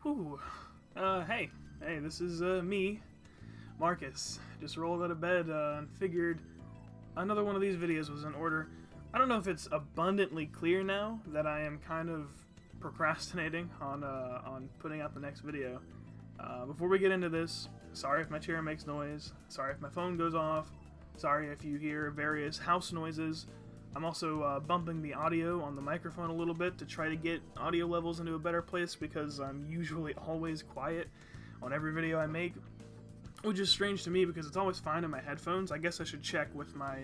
Whew. Hey, this is me, Marcus. Just rolled out of bed and figured another one of these videos was in order. I don't know if it's abundantly clear now that I am kind of procrastinating on putting out the next video. Before we get into this, sorry if my chair makes noise, sorry if my phone goes off, sorry if you hear various house noises. I'm also bumping the audio on the microphone a little bit to try to get audio levels into a better place because I'm usually always quiet on every video I make, which is strange to me because it's always fine in my headphones. I guess I should check with my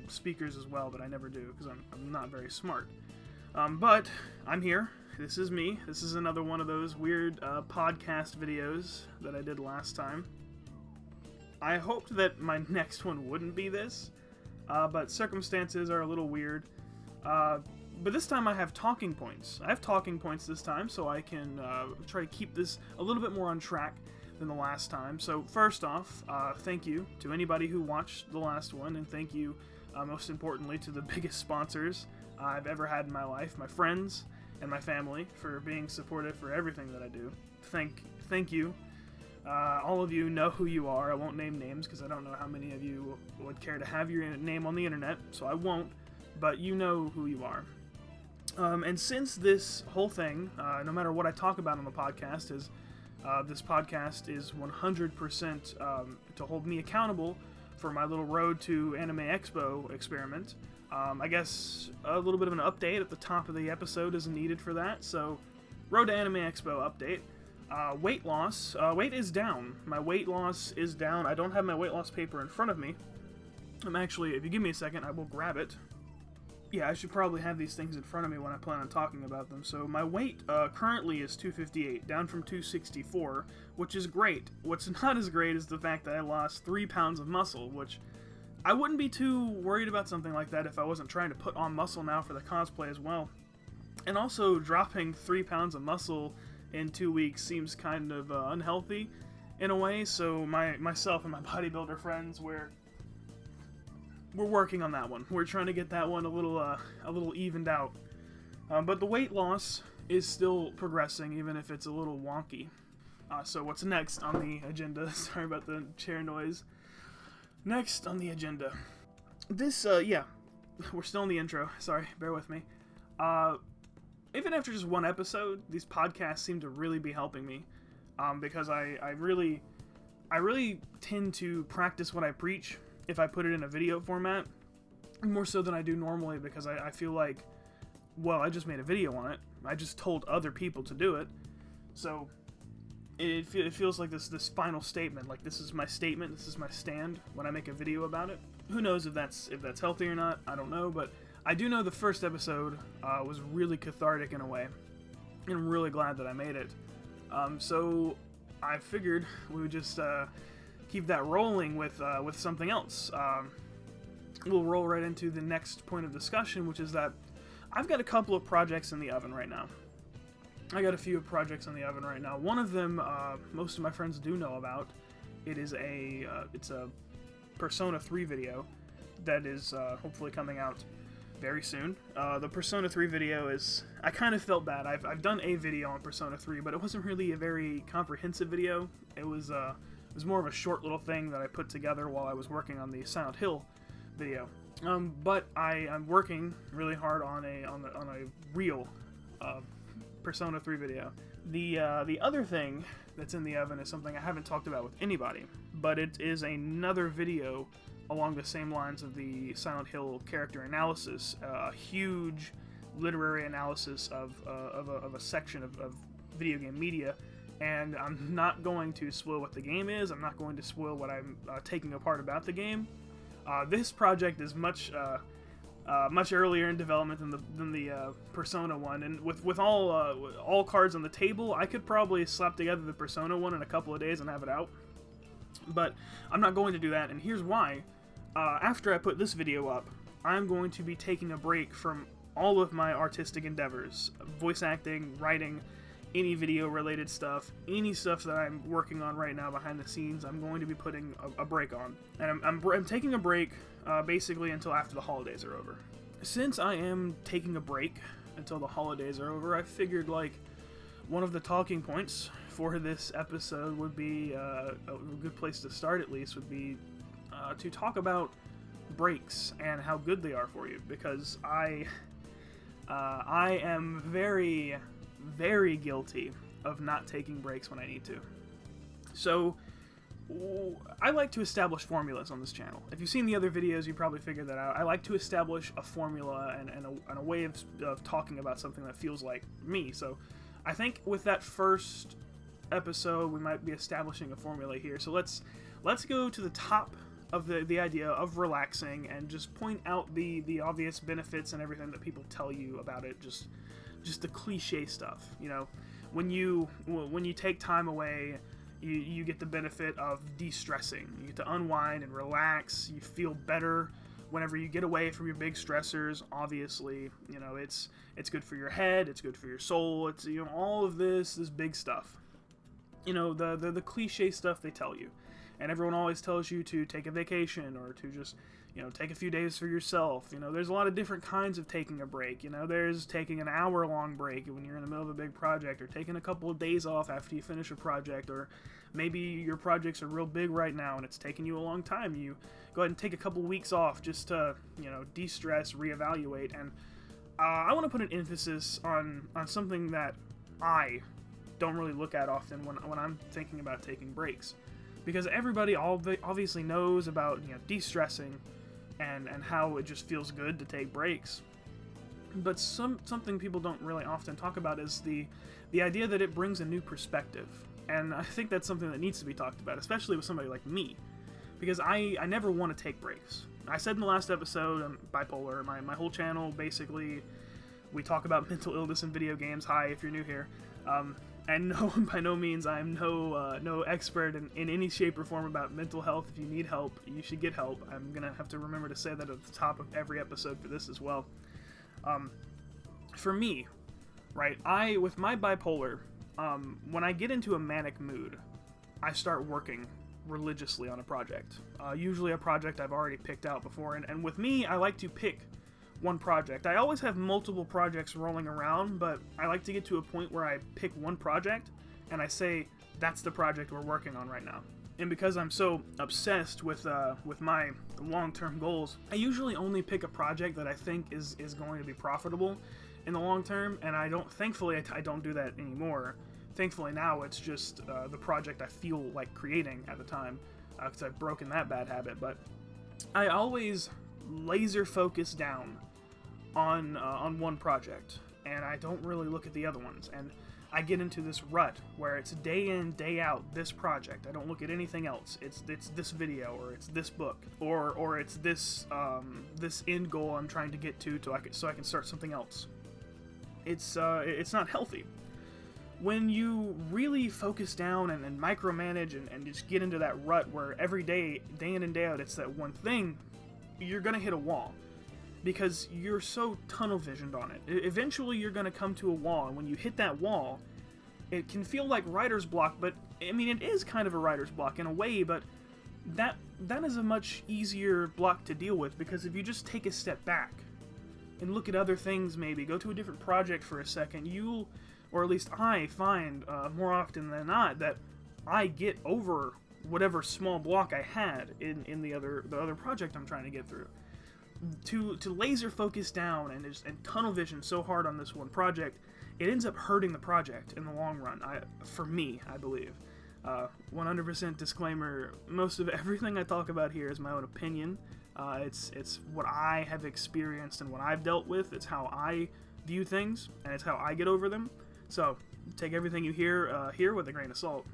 speakers as well, but I never do because I'm not very smart. But I'm here. This is me. This is another one of those weird podcast videos that I did last time. I hoped that my next one wouldn't be this. But circumstances are a little weird. But this time I have talking points. I have talking points this time, so I can try to keep this a little bit more on track than the last time. So first off, thank you to anybody who watched the last one, and thank you, most importantly, to the biggest sponsors I've ever had in my life, my friends and my family, for being supportive for everything that I do. Thank you. All of you know who you are. I won't name names because I don't know how many of you would care to have your name on the internet, so I won't, but you know who you are. And since this whole thing, no matter what I talk about on the podcast, this podcast is 100% to hold me accountable for my little Road to Anime Expo experiment. I guess a little bit of an update at the top of the episode is needed for that, so Road to Anime Expo update. Weight loss. Weight is down. My weight loss is down. I don't have my weight loss paper in front of me. I'm actually, if you give me a second, I will grab it. Yeah, I should probably have these things in front of me when I plan on talking about them. So my weight currently is 258, down from 264, which is great. What's not as great is the fact that I lost 3 pounds of muscle, which I wouldn't be too worried about something like that if I wasn't trying to put on muscle now for the cosplay as well. And also, dropping 3 pounds of muscle in 2 weeks seems kind of unhealthy in a way, so myself and my bodybuilder friends, we're working on that one. We're trying to get that one a little evened out. But the weight loss is still progressing, even if it's a little wonky. So what's next on the agenda? Sorry about the chair noise. Next on the agenda. This, yeah, we're still in the intro. Sorry, bear with me. Even after just one episode, these podcasts seem to really be helping me, because I really tend to practice what I preach if I put it in a video format, more so than I do normally, because I feel like, well, I just made a video on it. I just told other people to do it, so it feels like this final statement, like this is my statement, this is my stand when I make a video about it. Who knows if that's healthy or not? I don't know, but I do know the first episode was really cathartic in a way, and I'm really glad that I made it. So I figured we would just keep that rolling with something else. We'll roll right into the next point of discussion, which is that I've got a couple of projects in the oven right now. I got a few projects in the oven right now. One of them, most of my friends do know about. It's a Persona 3 video that is hopefully coming out very soon. The Persona 3 video is... I kind of felt bad. I've done a video on Persona 3, but it wasn't really a very comprehensive video. It was more of a short little thing that I put together while I was working on the Silent Hill video. But I'm working really hard on a real Persona 3 video. The other thing that's in the oven is something I haven't talked about with anybody, but it is another video along the same lines of the Silent Hill character analysis, a huge literary analysis of a section of video game media, and I'm not going to spoil what the game is, I'm not going to spoil what I'm taking apart about the game. This project is much earlier in development than the Persona one, and with all cards on the table, I could probably slap together the Persona one in a couple of days and have it out. But I'm not going to do that, and here's why. After I put this video up, I'm going to be taking a break from all of my artistic endeavors, voice acting, writing, any video related stuff, any stuff that I'm working on right now behind the scenes. I'm going to be putting a break on, and I'm taking a break basically until after the holidays are over. Since I am taking a break until the holidays are over, I figured, like, one of the talking points for this episode would be, a good place to start at least, would be to talk about breaks and how good they are for you, because I am very, very guilty of not taking breaks when I need to. So I like to establish formulas on this channel. If you've seen the other videos, you probably figured that out. I like to establish a formula and a way of talking about something that feels like me. So I think with that first episode, we might be establishing a formula here. So let's go to the top of the idea of relaxing and just point out the obvious benefits and everything that people tell you about it. Just the cliche stuff. You know, when you take time away, you get the benefit of de-stressing. You get to unwind and relax. You feel better whenever you get away from your big stressors. Obviously, you know, it's good for your head, it's good for your soul, it's, you know, all of this big stuff. You know, the cliche stuff they tell you. And everyone always tells you to take a vacation or to just, you know, take a few days for yourself. You know, there's a lot of different kinds of taking a break. You know, there's taking an hour-long break when you're in the middle of a big project, or taking a couple of days off after you finish a project, or maybe your projects are real big right now and it's taking you a long time. You go ahead and take a couple weeks off just to, you know, de-stress, reevaluate. And I want to put an emphasis on something that I don't really look at often when I'm thinking about taking breaks. Because everybody obviously knows about, you know, de-stressing and how it just feels good to take breaks. But something people don't really often talk about is the idea that it brings a new perspective. And I think that's something that needs to be talked about, especially with somebody like me. Because I never want to take breaks. I said in the last episode, I'm bipolar. My whole channel, basically, we talk about mental illness and video games. Hi, if you're new here. And no, by no means, I'm no expert in any shape or form about mental health. If you need help, you should get help. I'm going to have to remember to say that at the top of every episode for this as well. For me, right, with my bipolar, when I get into a manic mood, I start working religiously on a project. Usually a project I've already picked out before. And with me, I like to pick one project. I always have multiple projects rolling around, but I like to get to a point where I pick one project and I say, that's the project we're working on right now. And because I'm so obsessed with my long-term goals, I usually only pick a project that I think is going to be profitable in the long term, and thankfully I don't do that anymore. Thankfully now it's just the project I feel like creating at the time, because I've broken that bad habit. But I always laser focus down on one project, and I don't really look at the other ones, and I get into this rut where it's day in, day out, this project. I don't look at anything else. It's this video, or it's this book, or it's this this end goal I'm trying to get to so I can start something else. It's not healthy. When you really focus down and micromanage and just get into that rut where every day in and day out, it's that one thing, you're gonna hit a wall. Because you're so tunnel visioned on it. Eventually you're going to come to a wall, and when you hit that wall, it can feel like writer's block, but I mean, it is kind of a writer's block in a way, but that is a much easier block to deal with, because if you just take a step back and look at other things, maybe go to a different project for a second, or at least I find more often than not that I get over whatever small block I had in the other project I'm trying to get through. To laser focus down and tunnel vision so hard on this one project, it ends up hurting the project in the long run. For me, I believe. 100% disclaimer, most of everything I talk about here is my own opinion. It's what I have experienced and what I've dealt with. It's how I view things, and it's how I get over them. So, take everything you hear here with a grain of salt.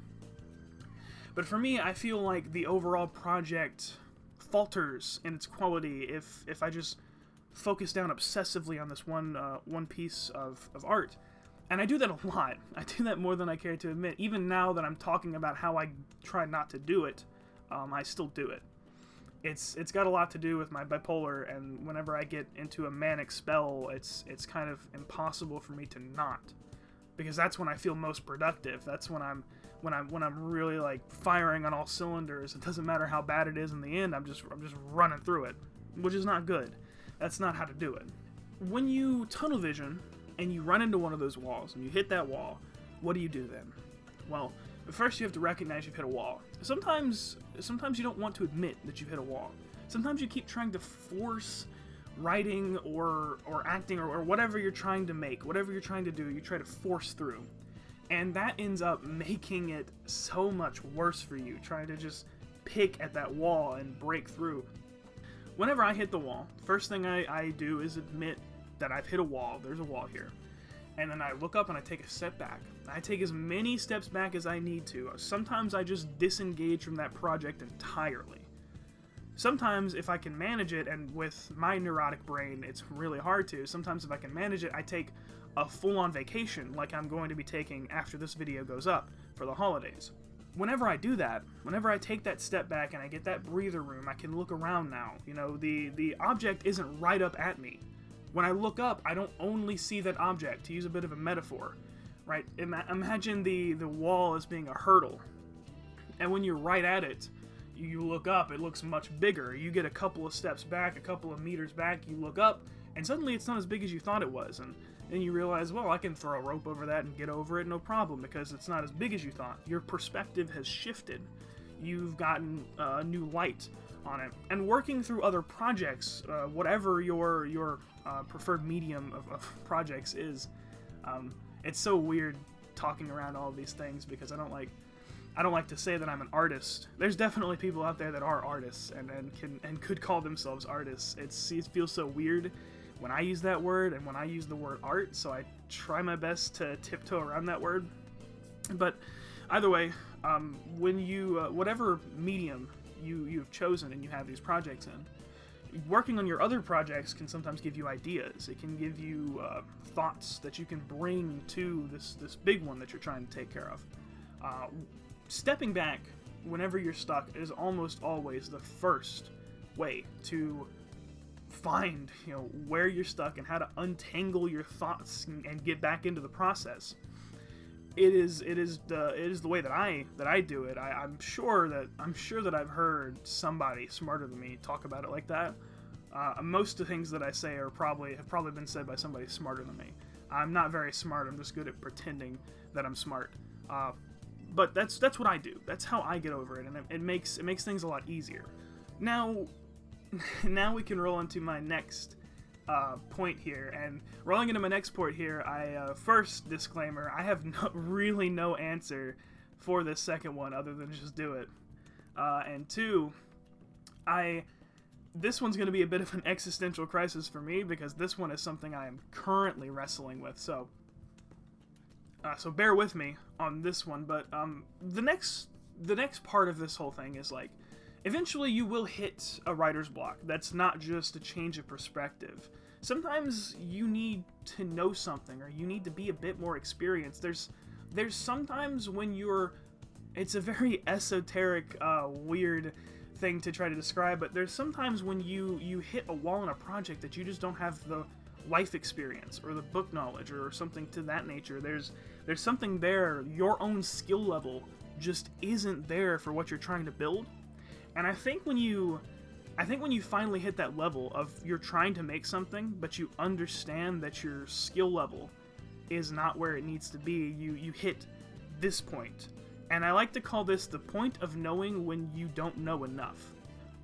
But for me, I feel like the overall project falters in its quality if I just focus down obsessively on this one piece of art. And I do that a lot. I do that more than I care to admit. Even now that I'm talking about how I try not to do it, I still do it. It's got a lot to do with my bipolar, and whenever I get into a manic spell, it's kind of impossible for me to not, because that's when I feel most productive. That's when I'm really like firing on all cylinders. It doesn't matter how bad it is in the end. I'm just running through it, which is not good. That's not how to do it. When you tunnel vision and you run into one of those walls and you hit that wall, What do you do then? Well, first you have to recognize you've hit a wall. Sometimes you don't want to admit that you've hit a wall. Sometimes you keep trying to force writing or acting or whatever you're trying to make, whatever you're trying to do, you try to force through. And that ends up making it so much worse for you, trying to just pick at that wall and break through. Whenever I hit the wall, first thing I do is admit that I've hit a wall. There's a wall here. And then I look up and I take a step back. I take as many steps back as I need to. Sometimes I just disengage from that project entirely. Sometimes if I can manage it, and with my neurotic brain it's really hard to, sometimes if I can manage it, I take a full-on vacation like I'm going to be taking after this video goes up for the holidays. Whenever I do that, whenever I take that step back and I get that breather room, I can look around now. You know, the object isn't right up at me. When I look up, I don't only see that object, to use a bit of a metaphor, right? Imagine the wall as being a hurdle, and when you're right at it, you look up, it looks much bigger. You get a couple of steps back, a couple of meters back, you look up, and suddenly it's not as big as you thought it was, and then you realize, well, I can throw a rope over that and get over it, no problem, because it's not as big as you thought. Your perspective has shifted. You've gotten a new light on it. And working through other projects, whatever your preferred medium of projects is, it's so weird talking around all of these things because I don't like to say that I'm an artist. There's definitely people out there that are artists and could call themselves artists. It feels so weird when I use that word and when I use the word art, so I try my best to tiptoe around that word. But either way, when you whatever medium you've chosen and you have these projects in, working on your other projects can sometimes give you ideas. It can give you thoughts that you can bring to this big one that you're trying to take care of. Stepping back whenever you're stuck is almost always the first way to find, you know, where you're stuck and how to untangle your thoughts and get back into the process. It is the way that I do it. I'm sure that I've heard somebody smarter than me talk about it like that. Most of the things that I say have probably been said by somebody smarter than me. I'm not very smart. I'm just good at pretending that I'm smart. But that's what I do. That's how I get over it, and it makes things a lot easier. Now we can roll into my next point here, and rolling into my next point here, first disclaimer, I have really no answer for this second one other than just do it. And two, this one's going to be a bit of an existential crisis for me because this one is something I am currently wrestling with. So bear with me on this one. But the next part of this whole thing is like, eventually you will hit a writer's block. That's not just a change of perspective. Sometimes you need to know something, or you need to be a bit more experienced. There's sometimes when it's a very esoteric, weird thing to try to describe, but there's sometimes when you hit a wall in a project that you just don't have the life experience or the book knowledge or something to that nature. There's something there, your own skill level just isn't there for what you're trying to build. And I think when you finally hit that level of you're trying to make something, but you understand that your skill level is not where it needs to be, you hit this point. And I like to call this the point of knowing when you don't know enough.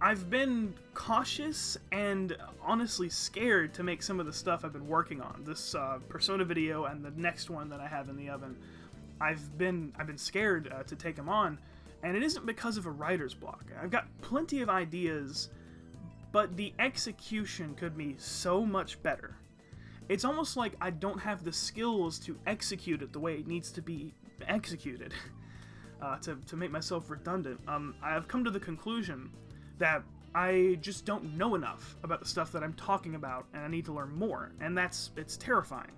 I've been cautious and honestly scared to make some of the stuff I've been working on. This Persona video and the next one that I have in the oven. I've been scared to take them on, and it isn't because of a writer's block. I've got plenty of ideas, but the execution could be so much better. It's almost like I don't have the skills to execute it the way it needs to be executed. To make myself redundant, I've come to the conclusion that I just don't know enough about the stuff that I'm talking about, and I need to learn more, and it's terrifying.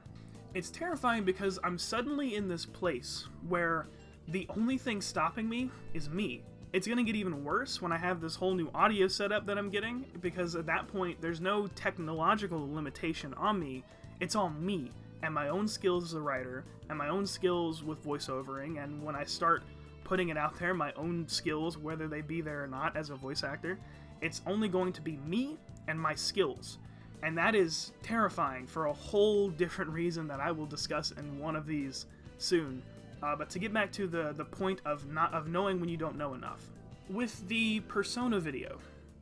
It's terrifying because I'm suddenly in this place where the only thing stopping me is me. It's gonna get even worse when I have this whole new audio setup that I'm getting, because at that point, there's no technological limitation on me. It's all me, and my own skills as a writer, and my own skills with voiceovering, and when I start putting it out there, my own skills, whether they be there or not as a voice actor, it's only going to be me and my skills. And that is terrifying for a whole different reason that I will discuss in one of these soon. But to get back to the point of knowing when you don't know enough. With the Persona video,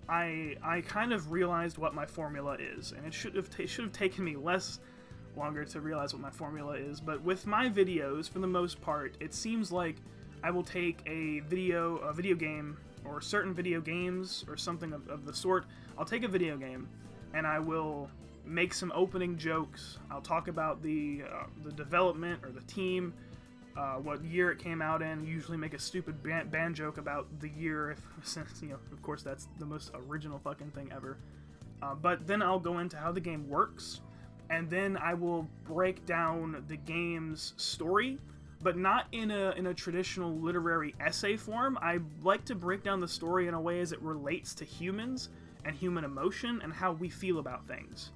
I kind of realized what my formula is, and it should have taken me longer to realize what my formula is. But with my videos, for the most part, it seems like I will take a video game, or certain video games, or something of the sort. I'll take a video game, and I will make some opening jokes. I'll talk about the development or the team, what year it came out in. Usually make a stupid band joke about the year, since, you know, of course that's the most original fucking thing ever. But then I'll go into how the game works, and then I will break down the game's story, but not in a traditional literary essay form. I like to break down the story in a way as it relates to humans and human emotion and how we feel about things.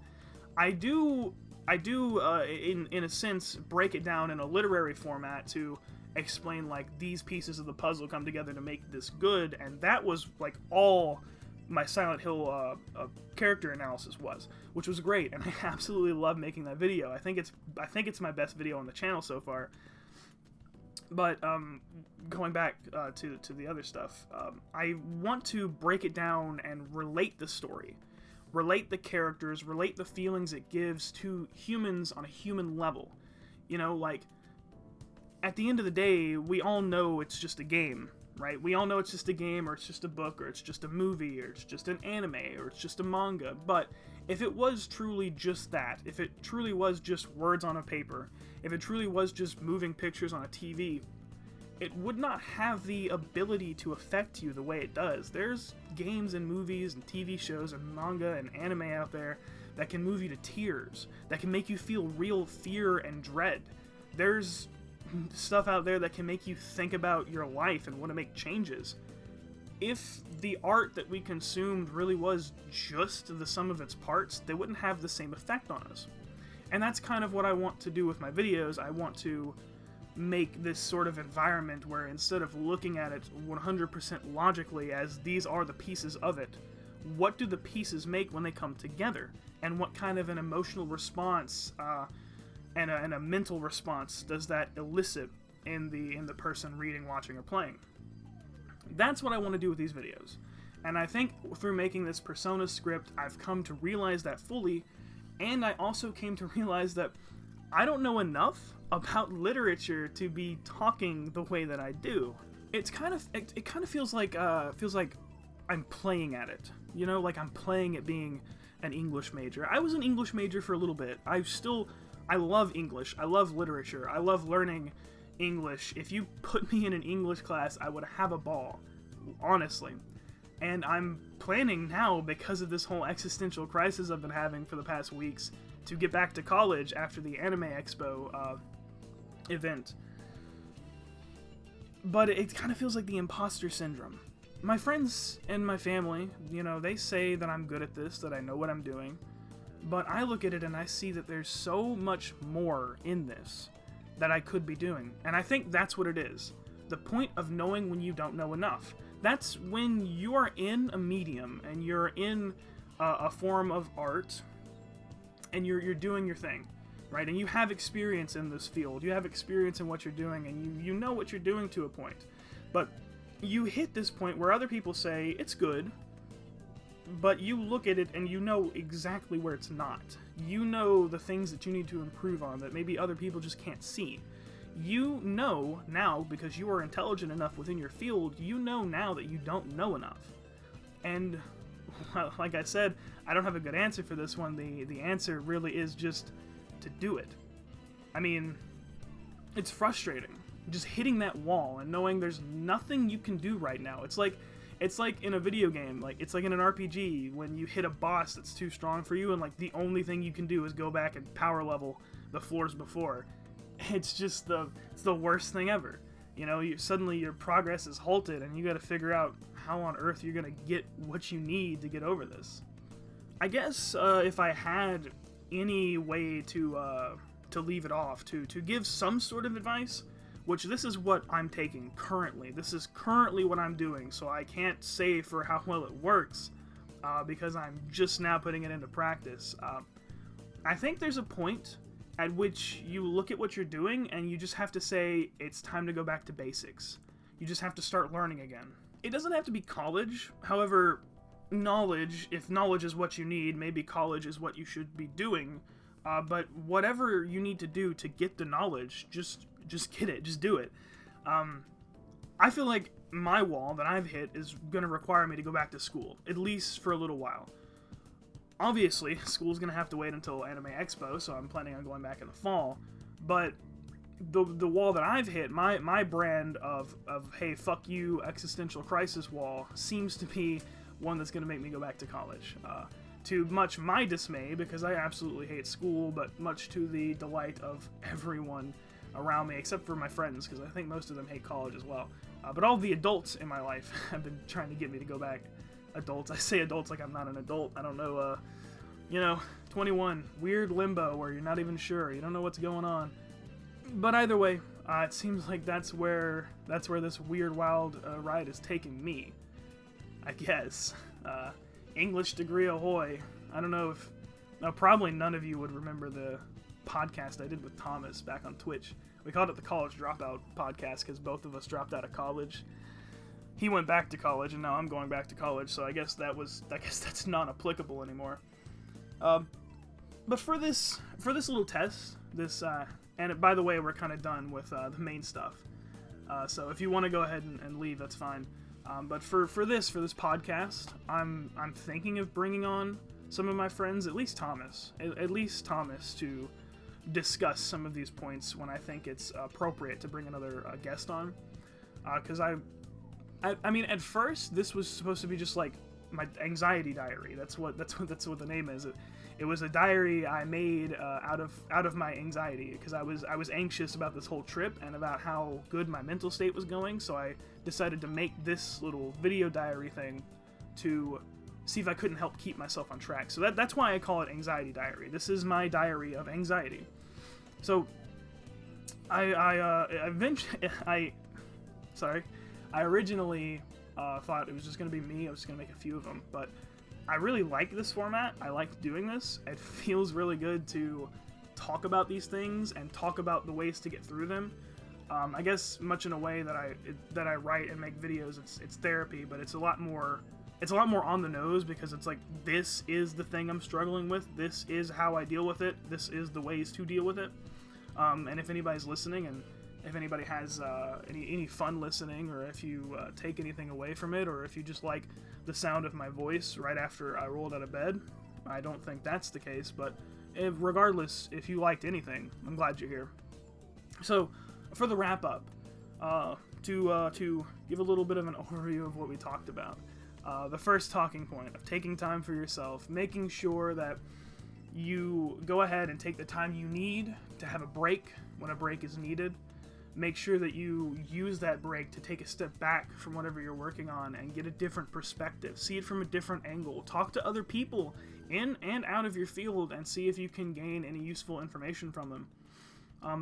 I do, in a sense, break it down in a literary format to explain, like, these pieces of the puzzle come together to make this good, and that was, like, all my Silent Hill character analysis was, which was great, and I absolutely love making that video. I think it's my best video on the channel so far. But going back to the other stuff, I want to break it down and relate the story, relate the characters, relate the feelings it gives to humans on a human level. You know, like, at the end of the day, we all know it's just a game, right? We all know it's just a game, or it's just a book, or it's just a movie, or it's just an anime, or it's just a manga. But if it was truly just that, if it truly was just words on a paper, if it truly was just moving pictures on a TV, it would not have the ability to affect you the way it does. There's games and movies and TV shows and manga and anime out there that can move you to tears, that can make you feel real fear and dread. There's stuff out there that can make you think about your life and want to make changes. If the art that we consumed really was just the sum of its parts, they wouldn't have the same effect on us. And that's kind of what I want to do with my videos. I want to make this sort of environment where, instead of looking at it 100% logically as these are the pieces of it, what do the pieces make when they come together? And what kind of an emotional response and a mental response does that elicit in the person reading, watching, or playing? That's what I want to do with these videos. And I think through making this Persona script, I've come to realize that fully. And I also came to realize that I don't know enough about literature to be talking the way that I do. It kind of feels like I'm playing at it. You know, like I'm playing at being an English major. I was an English major for a little bit. I love English. I love literature. I love learning English. If you put me in an English class, I would have a ball, honestly. And I'm planning now, because of this whole existential crisis I've been having for the past weeks, to get back to college after the Anime Expo event. But it kind of feels like the imposter syndrome. My friends and my family, you know, they say that I'm good at this, that I know what I'm doing. But I look at it and I see that there's so much more in this that I could be doing. And I think that's what it is. The point of knowing when you don't know enough. That's when you are in a medium and you're in a form of art and you're doing your thing, right? And you have experience in this field. You have experience in what you're doing, and you know what you're doing to a point. But you hit this point where other people say it's good, but you look at it and you know exactly where it's not. You know the things that you need to improve on that maybe other people just can't see. You know now, because you are intelligent enough within your field, you know now that you don't know enough. And, well, like I said, I don't have a good answer for this one. The answer really is just to do it. I mean, it's frustrating. Just hitting that wall and knowing there's nothing you can do right now. It's like in a video game, like it's like in an RPG when you hit a boss that's too strong for you and like the only thing you can do is go back and power level the floors before. It's just it's the worst thing ever. You know, suddenly your progress is halted and you got to figure out how on earth you're going to get what you need to get over this. I guess if I had any way to leave it off, to give some sort of advice, which this is what I'm taking currently. This is currently what I'm doing, so I can't say for how well it works because I'm just now putting it into practice. I think there's a point at which you look at what you're doing and you just have to say, it's time to go back to basics. You just have to start learning again. It doesn't have to be college. However, knowledge, if knowledge is what you need, maybe college is what you should be doing. But whatever you need to do to get the knowledge, just get it. Just do it. I feel like my wall that I've hit is going to require me to go back to school, at least for a little while. Obviously, school's going to have to wait until Anime Expo, so I'm planning on going back in the fall. But the wall that I've hit, my brand of hey, fuck you, existential crisis wall, seems to be one that's going to make me go back to college. To much my dismay, because I absolutely hate school, but much to the delight of everyone around me, except for my friends, because I think most of them hate college as well. But all the adults in my life have been trying to get me to go back. Adults, I say adults like I'm not an adult. I don't know, 21, weird limbo where you're not even sure, you don't know what's going on. But either way, it seems like that's where this weird wild ride is taking me, I guess. English degree ahoy. I don't know if... probably none of you would remember the podcast I did with Thomas back on Twitch. We called it the College Dropout Podcast because both of us dropped out of college. He went back to college, and now I'm going back to college, so I guess that's not applicable anymore. But for this little test, and by the way, we're kind of done with the main stuff. So if you want to go ahead and leave, that's fine. But for this podcast, I'm thinking of bringing on some of my friends, at least Thomas, to discuss some of these points when I think it's appropriate to bring another guest on. Because I mean, at first this was supposed to be just like my anxiety diary. That's what the name is. It was a diary I made out of my anxiety, because I was anxious about this whole trip and about how good my mental state was going. So I decided to make this little video diary thing to see if I couldn't help keep myself on track. So that's why I call it Anxiety Diary. This is my diary of anxiety. So I originally thought it was just going to be me. I was just going to make a few of them, but I really like this format. I like doing this. It feels really good to talk about these things and talk about the ways to get through them. I guess much in a way that I write and make videos, it's therapy, but it's a lot more on the nose, because it's like, this is the thing I'm struggling with. This is how I deal with it. This is the ways to deal with it. And if anybody's listening, and if anybody has any fun listening, or if you take anything away from it, or if you just like the sound of my voice right after I rolled out of bed, I don't think that's the case, but regardless, if you liked anything, I'm glad you're here. So, for the wrap-up, to give a little bit of an overview of what we talked about, the first talking point of taking time for yourself, making sure that you go ahead and take the time you need to have a break when a break is needed. Make sure that you use that break to take a step back from whatever you're working on and get a different perspective. See it from a different angle. Talk to other people in and out of your field and see if you can gain any useful information from them.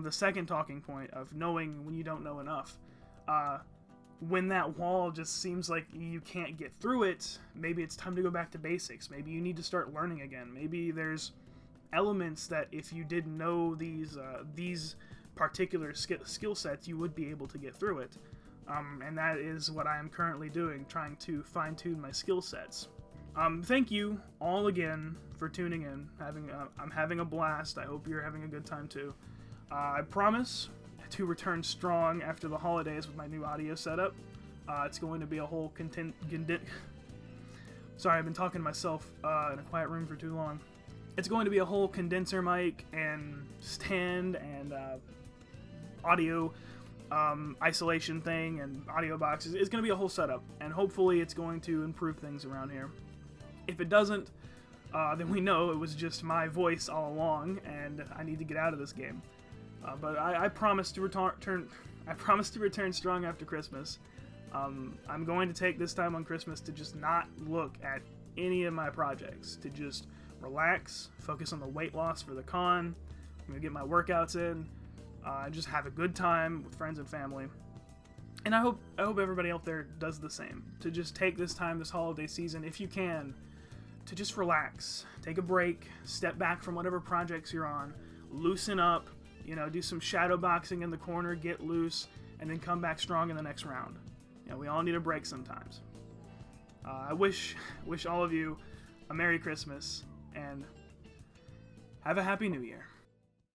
The second talking point of knowing when you don't know enough. When that wall just seems like you can't get through it, maybe it's time to go back to basics. Maybe you need to start learning again. Maybe there's elements that if you didn't know these particular skill sets, you would be able to get through it. And that is what I am currently doing, trying to fine-tune my skill sets. Thank you all again for tuning in. I'm having a blast. I hope you're having a good time too. I promise to return strong after the holidays with my new audio setup. It's going to be a whole Sorry, I've been talking to myself in a quiet room for too long. It's going to be a whole condenser mic and stand and audio isolation thing and audio boxes. It's going to be a whole setup, and hopefully it's going to improve things around here. If it doesn't, then we know it was just my voice all along, and I need to get out of this game. But I promise to return. I promise to return strong after Christmas. I'm going to take this time on Christmas to just not look at any of my projects, to just relax, focus on the weight loss for the con. I'm gonna get my workouts in, and just have a good time with friends and family. And I hope everybody out there does the same. To just take this time, this holiday season, if you can, to just relax, take a break, step back from whatever projects you're on. loosen up, do some shadow boxing in the corner, get loose, and then come back strong in the next round. We all need a break sometimes. I wish all of you a Merry Christmas, and have a Happy New Year.